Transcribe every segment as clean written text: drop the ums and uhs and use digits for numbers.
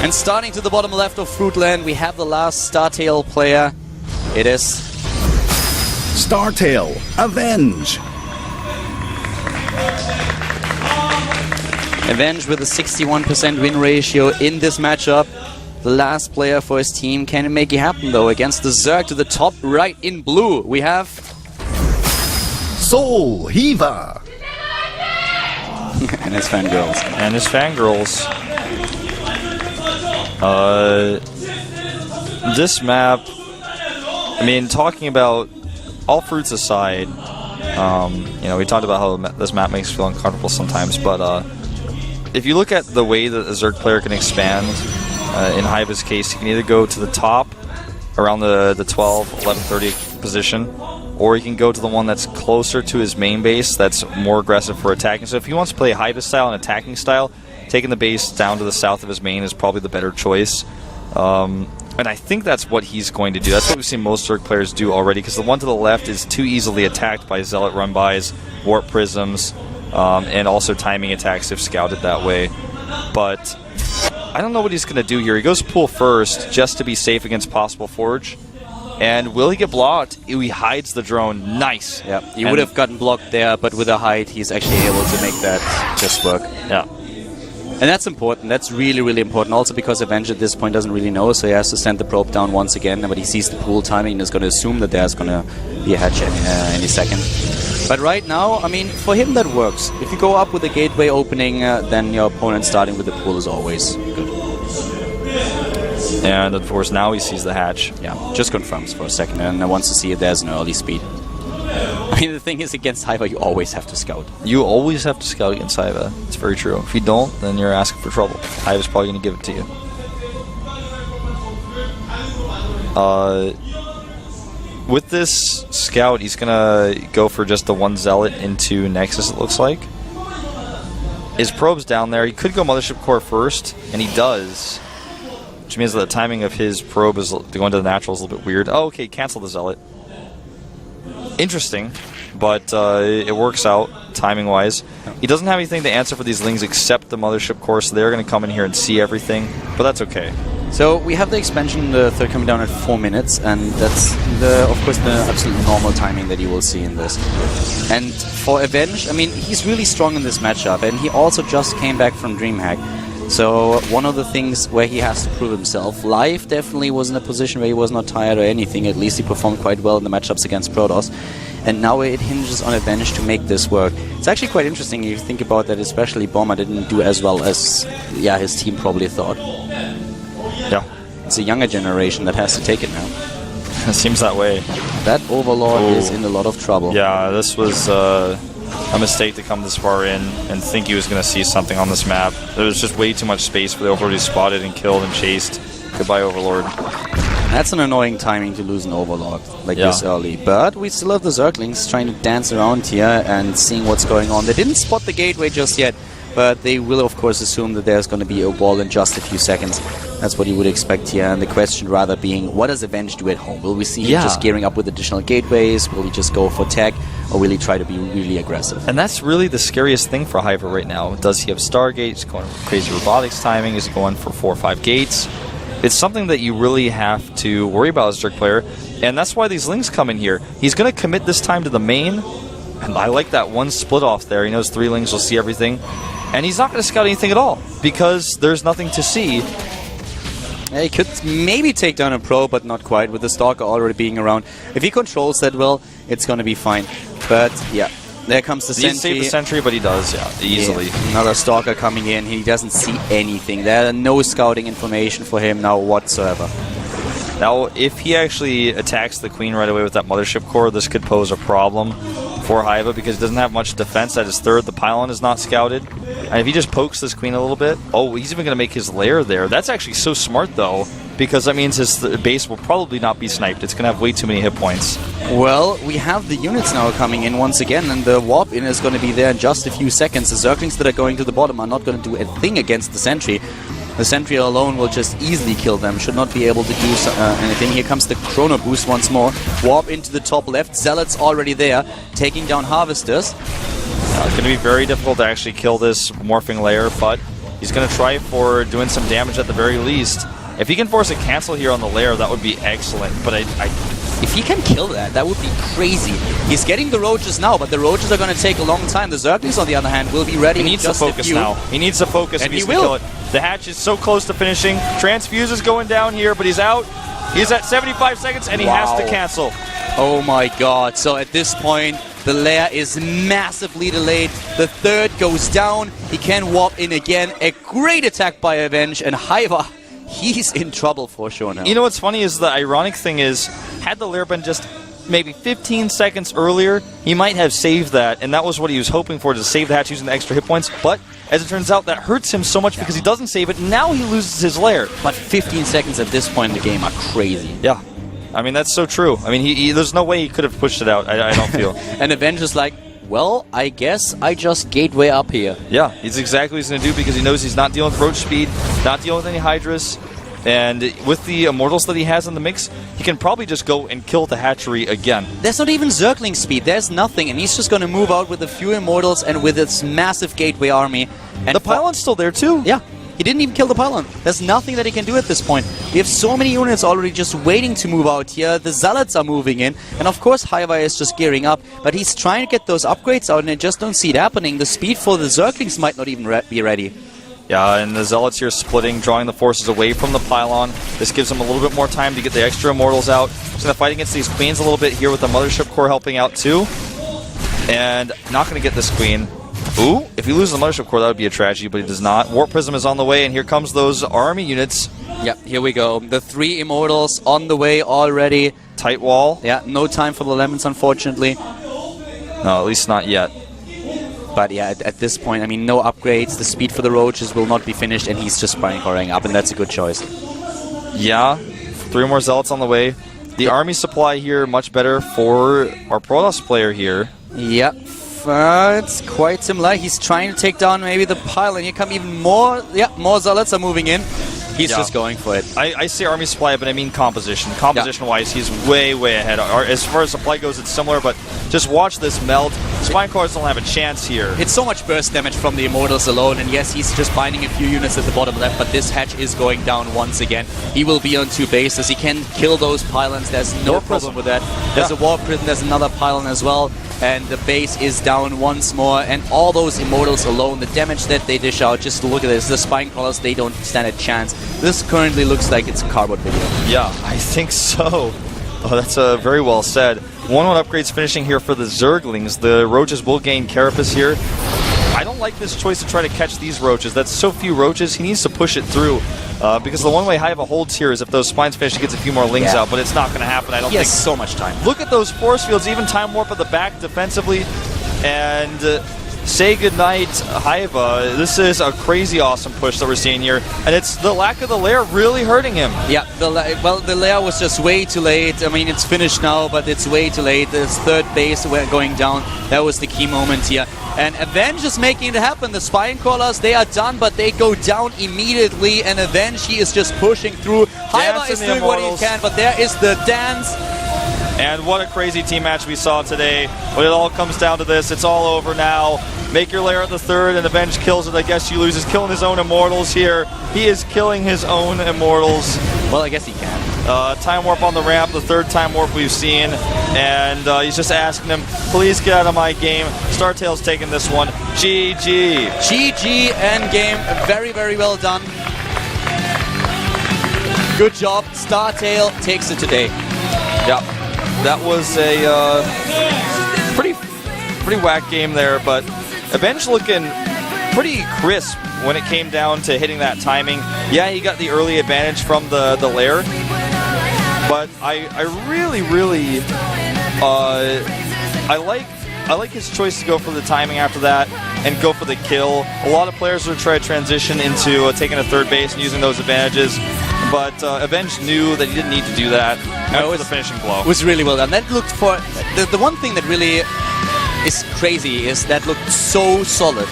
And starting to the bottom left of Fruitland, we have the last StarTale player. It is StarTale, Avenge. Avenge with a 61% win ratio in this matchup. The last player for his team. Can it make it happen though against the Zerg to the top right in blue? We have Soul Hiva. and his fangirls. And his fangirls. This map, I mean, talking about all fruits aside, you know, we talked about how this map makes you feel uncomfortable sometimes, but if you look at the way that a Zerg player can expand, in Hiva's case, he can either go to the top around the 12, 11, 30 position, or he can go to the one that's closer to his main base that's more aggressive for attacking. So if he wants to play Hiva style and attacking style, taking the base down to the south of his main is probably the better choice. And I think that's what he's going to do. That's what we've seen most Zerg players do already, because the one to the left is too easily attacked by Zealot run-bys, Warp Prisms, and also timing attacks if scouted that way. But I don't know what he's going to do here. He goes pool first just to be safe against possible Forge. And will he get blocked? He hides the drone. Nice. Yeah, he would have gotten blocked there, but with a hide, he's actually able to make that just work. Yeah. And that's important. That's really, really important. Also because Avenge at this point doesn't really know, so he has to send the probe down once again. But he sees the pool timing and is going to assume that there's going to be a hatch any second. But right now, I mean, for him that works. If you go up with the gateway opening, then your opponent starting with the pool is always good. And of course now he sees the hatch. Yeah, just confirms for a second and wants to see if there's an early speed. I mean, the thing is, against Hiva, you always have to scout. You always have to scout against Hiva. It's very true. If you don't, then you're asking for trouble. Hiva's probably going to give it to you. With this scout, he's going to go for just the one Zealot into Nexus, it looks like. His probe's down there. He could go Mothership Core first, and he does. Which means that the timing of his probe is going to the natural is a little bit weird. Oh, okay, cancel the Zealot. Interesting, but it works out timing-wise. He doesn't have anything to answer for these Lings except the Mothership Core, so they're going to come in here and see everything, but that's okay. So we have the expansion, the third coming down at 4 minutes, and that's, of course, the absolute normal timing that you will see in this. And for Avenge, I mean, he's really strong in this matchup, and he also just came back from DreamHack. So one of the things where he has to prove himself. Live definitely was in a position where he was not tired or anything. At least he performed quite well in the matchups against Protoss. And now it hinges on Avenge to make this work. It's actually quite interesting if you think about that, especially Bomber didn't do as well as his team probably thought. Yeah. It's a younger generation that has to take it now. It seems that way. That Overlord is in a lot of trouble. Yeah, this was a mistake to come this far in and think he was going to see something on this map. There was just way too much space for the Overlord to be spotted and killed and chased. Goodbye, Overlord. That's an annoying timing to lose an Overlord like this early. But we still have the Zerglings trying to dance around here and seeing what's going on. They didn't spot the gateway just yet, but they will of course assume that there's going to be a wall in just a few seconds. That's what you would expect here, and the question rather being, what does Avenge do at home? Will we see him just gearing up with additional gateways? Will he just go for tech? Or will he try to be really aggressive? And that's really the scariest thing for Hiva right now. Does he have Stargate? Is he going for crazy robotics timing? Is he going for 4 or 5 gates? It's something that you really have to worry about as a Zerg player, and that's why these Lings come in here. He's going to commit this time to the main, and I like that one split off there. He knows 3 Lings will see everything, and he's not going to scout anything at all, because there's nothing to see. Yeah, he could maybe take down a pro, but not quite, with the Stalker already being around. If he controls that well, it's going to be fine. But, yeah, there comes the Sentry. He saved the Sentry, but he does, easily. Yeah, another Stalker coming in. He doesn't see anything. There are no scouting information for him now whatsoever. Now, if he actually attacks the Queen right away with that Mothership Core, this could pose a problem for Hiva, because he doesn't have much defense at his third. The pylon is not scouted. And if he just pokes this Queen a little bit, he's even going to make his lair there. That's actually so smart, though, because that means his base will probably not be sniped. It's going to have way too many hit points. Well, we have the units now coming in once again, and the warp in is going to be there in just a few seconds. The Zerglings that are going to the bottom are not going to do a thing against the Sentry. The Sentry alone will just easily kill them, should not be able to do anything. Here comes the Chrono Boost once more. Warp into the top left. Zealots already there, taking down Harvesters. It's going to be very difficult to actually kill this morphing layer, but He's going to try for doing some damage at the very least. If he can force a cancel here on the lair, that would be excellent. But if he can kill that, that would be crazy. He's getting the roaches now, but the roaches are going to take a long time. The Zerglings, on the other hand, will be ready. He needs to focus now. He needs to focus if he's going to kill it. The hatch is so close to finishing. Transfuse is going down here, but he's out. He's at 75 seconds, and he has to cancel. Oh my god. So at this point, the lair is massively delayed. The third goes down. He can warp in again. A great attack by Avenge, and Hiva, he's in trouble for sure now. You know what's funny is the ironic thing is, had the lair been just maybe 15 seconds earlier, he might have saved that, and that was what he was hoping for, to save the hatch using the extra hit points. But as it turns out, that hurts him so much because he doesn't save it. Now he loses his lair. But 15 seconds at this point in the game are crazy. Yeah. I mean, that's so true. I mean, there's no way he could have pushed it out, I don't feel. And Avenge is like, well, I guess I just gateway up here. Yeah, he's exactly what he's going to do because he knows he's not dealing with roach speed, not dealing with any Hydras. And with the Immortals that he has in the mix, he can probably just go and kill the hatchery again. There's not even Zergling speed. There's nothing. And he's just going to move out with a few Immortals and with its massive gateway army. And the pylon's still there too. Yeah. He didn't even kill the pylon. There's nothing that he can do at this point. We have so many units already just waiting to move out here. The Zealots are moving in. And of course, Hiva is just gearing up. But he's trying to get those upgrades out, and I just don't see it happening. The speed for the Zerglings might not even be ready. Yeah, and the Zealots here splitting, drawing the forces away from the pylon. This gives them a little bit more time to get the extra Immortals out. He's going to fight against these Queens a little bit here with the Mothership Core helping out too. And not going to get this Queen. Ooh, if he loses the Mothership Core, that would be a tragedy, but he does not. Warp Prism is on the way, and here comes those army units. Yep, here we go. The 3 Immortals on the way already. Tight wall. Yeah, no time for the Lemons, unfortunately. No, at least not yet. But yeah, at this point, I mean, no upgrades. The speed for the Roaches will not be finished, and he's just Spine Coring up, and that's a good choice. Yeah, 3 more Zealots on the way. The army supply here much better for our Protoss player here. Yep. It's quite similar. He's trying to take down maybe the pylon. Here come even more. Yeah, more Zealots are moving in. He's just going for it. I say army supply, but I mean composition. Composition-wise, he's way, way ahead. As far as supply goes, it's similar, but just watch this melt. Spine Cores don't have a chance here. It's so much burst damage from the Immortals alone, and yes, he's just binding a few units at the bottom left, but this hatch is going down once again. He will be on 2 bases. He can kill those pylons. There's no problem with that. There's a Warp Prism. There's another pylon as well. And the base is down once more, and all those Immortals alone, the damage that they dish out, just look at this, the Spine Crawlers, they don't stand a chance. This currently looks like it's a cardboard video. Yeah, I think so. Oh, that's very well said. 1-1 upgrades finishing here for the Zerglings. The Roaches will gain Carapace here. I don't like this choice to try to catch these Roaches. That's so few Roaches, he needs to push it through. Because the one way Hiva holds here is if those Spines finish, he gets a few more Lings out, but it's not going to happen, I don't think. He has so much time. Look at those force fields, even Time Warp at the back defensively. And say goodnight, Hiva. This is a crazy awesome push that we're seeing here. And it's the lack of the lair really hurting him. Yeah, the lair was just way too late. I mean, it's finished now, but it's way too late. This third base going down, that was the key moment here. And Avenge is making it happen. The Spine Crawlers, they are done, but they go down immediately. And Avenge, he is just pushing through. Hiva is doing what he can, but there is the dance. And what a crazy team match we saw today. When it all comes down to this, it's all over now. Make your lair at the third, and Avenge kills it. I guess you lose. He's killing his own Immortals here. He is killing his own Immortals. Well, I guess he can. Time Warp on the ramp, the 3rd Time Warp we've seen. And he's just asking him, please get out of my game. StarTale's taking this one. GG. GG endgame. Very, very well done. Good job. StarTale takes it today. Yeah. That was a pretty whack game there, but Avenge looking pretty crisp when it came down to hitting that timing. Yeah, he got the early advantage from the lair, but I really I like his choice to go for the timing after that and go for the kill. A lot of players would try to transition into taking a 3rd base and using those advantages, but Avenge knew that he didn't need to do that. That was the finishing blow. It was really well done. That looked for the one thing that really is crazy is that looked so solid.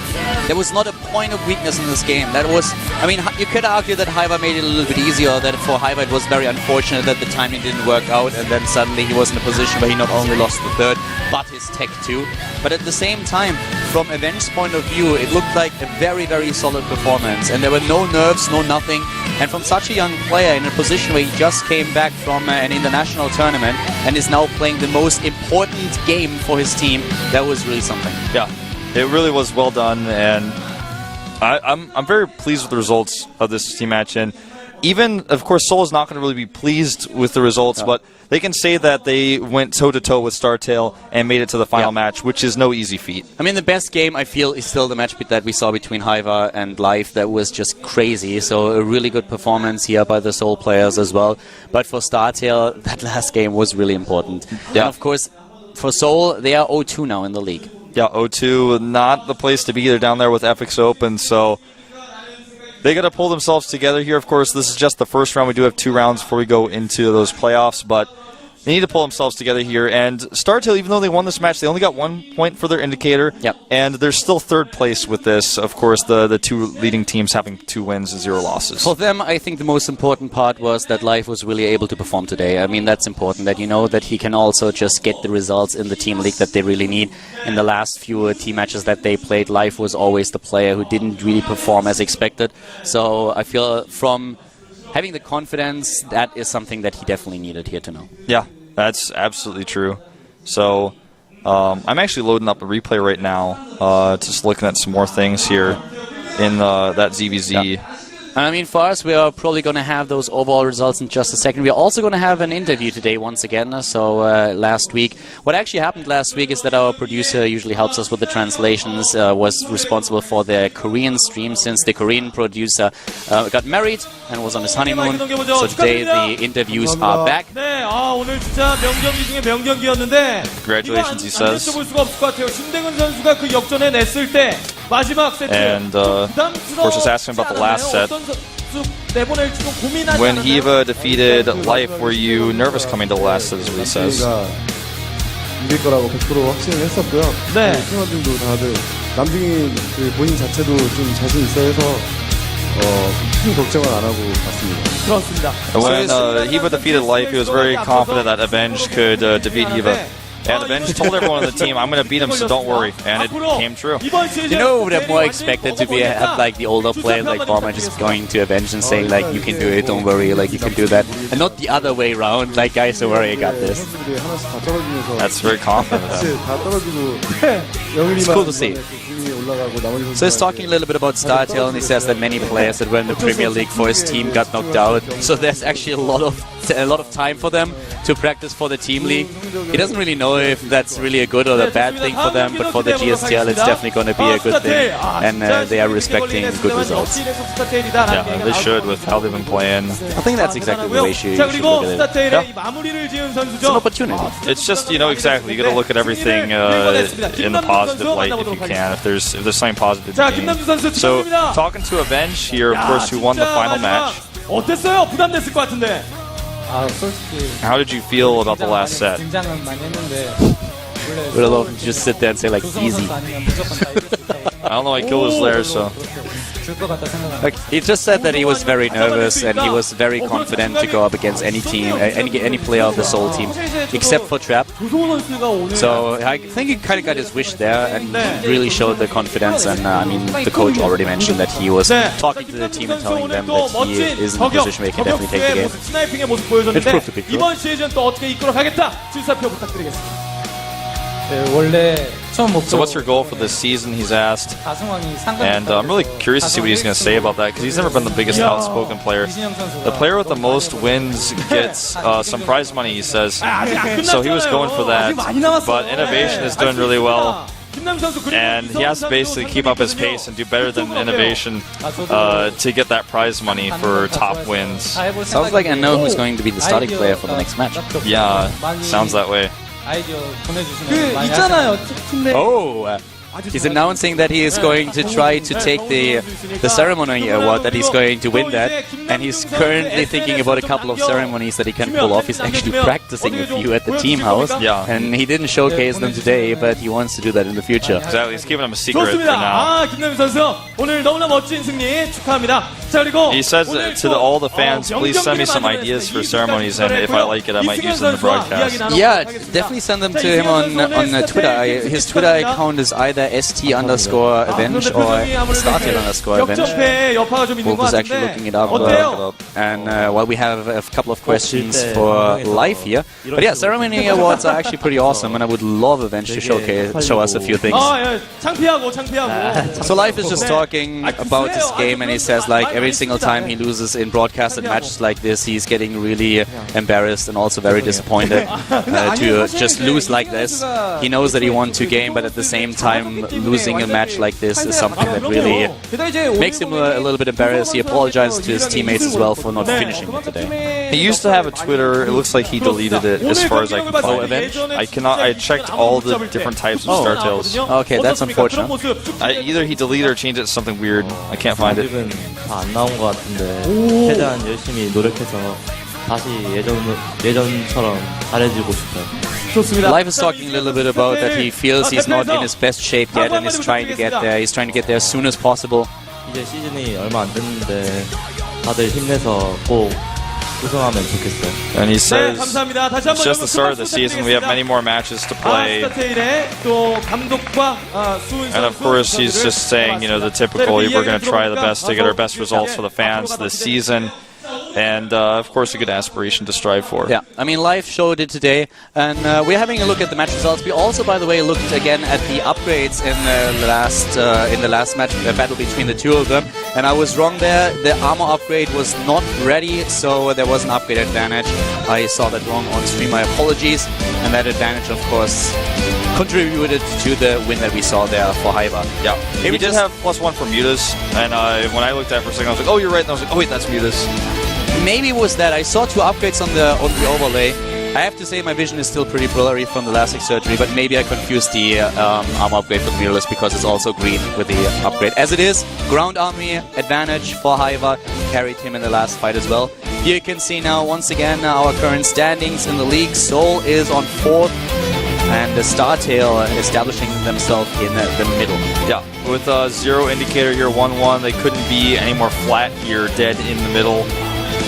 There was not a point of weakness in this game. That was, I mean, you could argue that Hiva made it a little bit easier, that for Hiva it was very unfortunate that the timing didn't work out, and then suddenly he was in a position where he not only lost the 3rd, but his tech too. But at the same time, from Avenge's point of view, it looked like a very, very solid performance. And there were no nerves, no nothing. And from such a young player in a position where he just came back from an international tournament and is now playing the most important game for his team, that was really something. Yeah, it really was well done. And I'm very pleased with the results of this team match. And even, of course, Seoul is not going to really be pleased with the results, but they can say that they went toe-to-toe with StarTale and made it to the final match, which is no easy feat. I mean, the best game, I feel, is still the match that we saw between Haiva and Live. That was just crazy. So a really good performance here by the Seoul players as well. But for StarTale, that last game was really important. Yeah. And, of course, for Seoul, they are 0-2 now in the league. Yeah, 0-2, not the place to be. They're down there with FX Open, so they got to pull themselves together here. Of course, this is just the first round. We do have 2 rounds before we go into those playoffs, but they need to pull themselves together here. And StarTale, even though they won this match, they only got 1 point for their indicator. Yep. And they're still 3rd place with this. Of course, the 2 leading teams having 2 wins and 0 losses. For them, I think the most important part was that Live was really able to perform today. I mean, that's important, that you know that he can also just get the results in the team league that they really need. In the last few team matches that they played, Live was always the player who didn't really perform as expected. So I feel from having the confidence, that is something that he definitely needed here to know. Yeah, that's absolutely true. So I'm actually loading up a replay right now, just looking at some more things here in that ZVZ. Yeah. I mean, for us, we are probably going to have those overall results in just a second. We're also going to have an interview today once again. So last week, what actually happened last week is that our producer usually helps us with the translations, was responsible for the Korean stream since the Korean producer got married and was on his honeymoon. So today the interviews are back. Congratulations, he says. And of course, just asking about the last set. When Hiva defeated Life, were you nervous coming to the last set, is what he says? 이길 거라고 100% 확신을 했었고요. 네. 팀원들도 다들 남중이 본인 자체도 좀 자신 있어 해서 큰 걱정을 안 하고 갔습니다. 그렇습니다. When Hiva defeated Life, he was very confident that Avenge could defeat Hiva. And Avenge told everyone on the team, I'm going to beat him, so don't worry. And it came true. You know, would have more expected to be have like the older player like Borma just going to Avenge and saying like, you can do it, don't worry, like you can do that. And not the other way around, like guys, don't worry, I got this. That's very confident of them. It's cool to see. So he's talking a little bit about StarTale, and he says that many players that were in the Premier League for his team got knocked out. So there's actually a lot of time for them to practice for the team league. He doesn't really know if that's really a good or a bad thing for them, but for the GSTL it's definitely going to be a good thing, and they are respecting good results. Yeah, they should with how they've been playing. I think that's exactly the way you should look at it. Yeah. It's an opportunity. It's just, you know, exactly, you got to look at everything in the positive light if you can, if there's something positive to gain. So, talking to Avenge here, of course, who won the final match. 어땠어요? 부담됐을 것 같은데. How did you feel about the last set? Would I love to just sit there and say like, easy. I don't know, I killed was there, so. Like, he just said that he was very nervous and he was very confident to go up against any team, any player of the Seoul team, except for Trap. So I think he kind of got his wish there and really showed the confidence. And I mean, the coach already mentioned that he was talking to the team and telling them that he is in a position where he can definitely take the game. It proved to be true. 이번 시즌 또 어떻게 이끌어 가겠다 출사표 부탁드리겠습니다. So what's your goal for this season, he's asked. And I'm really curious to see what he's going to say about that, because he's never been the biggest outspoken player. The player with the most wins gets some prize money, he says. So he was going for that, but Innovation is doing really well. And he has to basically keep up his pace and do better than Innovation to get that prize money for top wins. Sounds like I know who's going to be the starting player for the next match. Yeah, sounds that way. Oh, he's announcing that he is going to try to take the ceremony award, that he's going to win that, and he's currently thinking about a couple of ceremonies that he can pull off. He's actually practicing a few at the team house, and he didn't showcase them today, but he wants to do that in the future. Exactly, he's keeping them a secret for now. 김남민 선수 오늘 너무나 멋진 승리 축하합니다. 자, 그리고 he says to all the fans, please send me some ideas for ceremonies, and if I like it, I might use them in the broadcast. Yeah, definitely send them to him on Twitter. His Twitter account is either ST_Avenge or StarTale_Avenge. 역전패 여파가 좀 있는 Wolf 것 is actually 같은데 looking it up. 어때요? And while we have a couple of questions for live here. But yeah, ceremony awards are actually pretty awesome, and I would love Avenge to show us a few things. 예. 창피하고. So live is just talking about this game, and he says like every single time he loses in broadcasted matches like this, he's getting really embarrassed and also very disappointed to just lose like this. He knows that he won 2 games, but at the same time, losing a match like this is something that really makes him a little bit embarrassed. He apologizes to his teammates as well for not finishing it today. He used to have a Twitter. It looks like he deleted it, as far as I can find. Avenge? I checked all the different types of StarTales. Okay, that's unfortunate. Either he deleted or changed it to something weird. I can't find it. 아직은 다 안 나온 것 같은데 최대한 열심히 노력해서 다시 예전처럼 잘해지고 싶어요. Life is talking a little bit about that he feels he's not in his best shape yet and is trying to get there. He's trying to get there as soon as possible. 이제 시즌이 얼마 안 됐는데 다들 힘내서 꼭 우승하면 좋겠어요. And he says 감사합니다. 다시 한번 it's just the start of the season. We have many more matches to play. 스타테일의 또 감독과 And of course, he's just saying, you know, the typical, we're going to try the best to get our best results for the fans this season. And, of course, a good aspiration to strive for. Yeah, I mean, live showed it today, and we're having a look at the match results. We also, by the way, looked again at the upgrades in the last match battle between the two of them. And I was wrong there. The armor upgrade was not ready, so there was an upgrade advantage. I saw that wrong on stream. My apologies. And that advantage, of course, contributed to the win that we saw there for Haiba. Yeah, he did have +1 for Mutas, and when I looked at it for a second, I was like, oh, you're right, and I was like, oh wait, that's Mutas. Maybe it was that. I saw 2 upgrades on the overlay. I have to say my vision is still pretty blurry from the LASIK surgery, but maybe I confused the armor upgrade for Mirrorless because it's also green with the upgrade. As it is, ground army advantage for Haiba, carried him in the last fight as well. Here you can see now once again our current standings in the league. Seoul is on 4th, and the StarTale establishing themselves in the middle. Yeah, with 0 indicator here, 1-1, they couldn't be any more flat here, dead in the middle.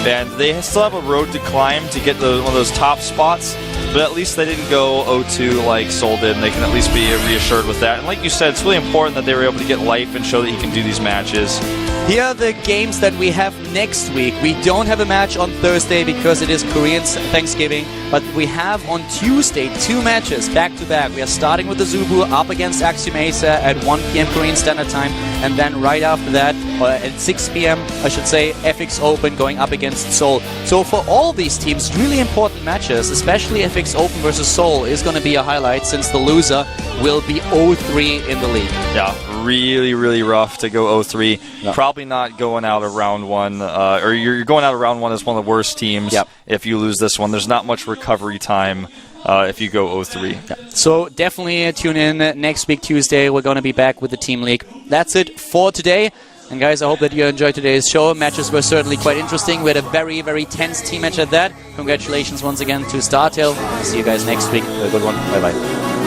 And they still have a road to climb to get one of those top spots, but at least they didn't go 0-2 like Seoul did, and they can at least be reassured with that. And like you said, it's really important that they were able to get life and show that he can do these matches. Here are the games that we have next week. We don't have a match on Thursday because it is Korean Thanksgiving, but we have on Tuesday 2 matches back-to-back. We are starting with the Zubu up against Axiom Acer at 1 p.m. Korean Standard Time, and then right after that, at 6 p.m., I should say, FX Open going up against Seoul. So for all these teams, really important matches, especially FX Open versus Seoul, is going to be a highlight since the loser will be 0-3 in the league. Yeah, really, really rough to go 0-3. No. Probably not going out of round 1, or you're going out of round 1 as one of the worst teams. Yep. If you lose this one. There's not much recovery time if you go 0-3. Yeah. So definitely tune in next week, Tuesday. We're going to be back with the Team League. That's it for today. And guys, I hope that you enjoyed today's show. Matches were certainly quite interesting. We had a very, very tense team match at that. Congratulations once again to StarTale. See you guys next week. Have a good one. Bye-bye.